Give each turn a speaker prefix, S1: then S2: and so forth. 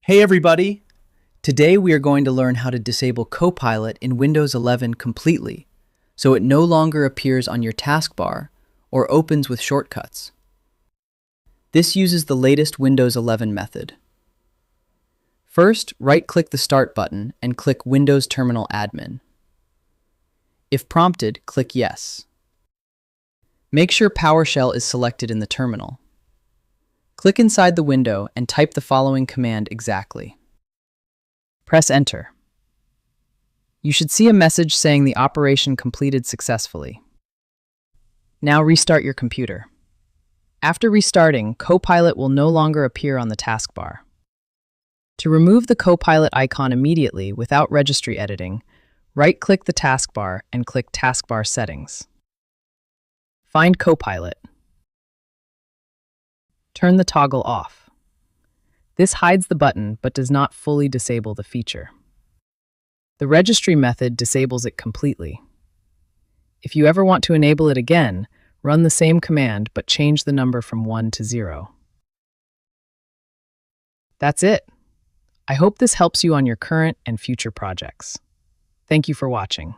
S1: Hey everybody! Today we are going to learn how to disable Copilot in Windows 11 completely, so it no longer appears on your taskbar or opens with shortcuts. This uses the latest Windows 11 method. First, right-click the Start button and click Windows Terminal Admin. If prompted, click Yes. Make sure PowerShell is selected in the terminal. Click inside the window and type the following command exactly. Press Enter. You should see a message saying the operation completed successfully. Now restart your computer. After restarting, Copilot will no longer appear on the taskbar. To remove the Copilot icon immediately without registry editing, right-click the taskbar and click Taskbar Settings. Find Copilot. Turn the toggle off. This hides the button but does not fully disable the feature. The registry method disables it completely. If you ever want to enable it again, run the same command but change the number from 1 to 0. That's it. I hope this helps you on your current and future projects. Thank you for watching.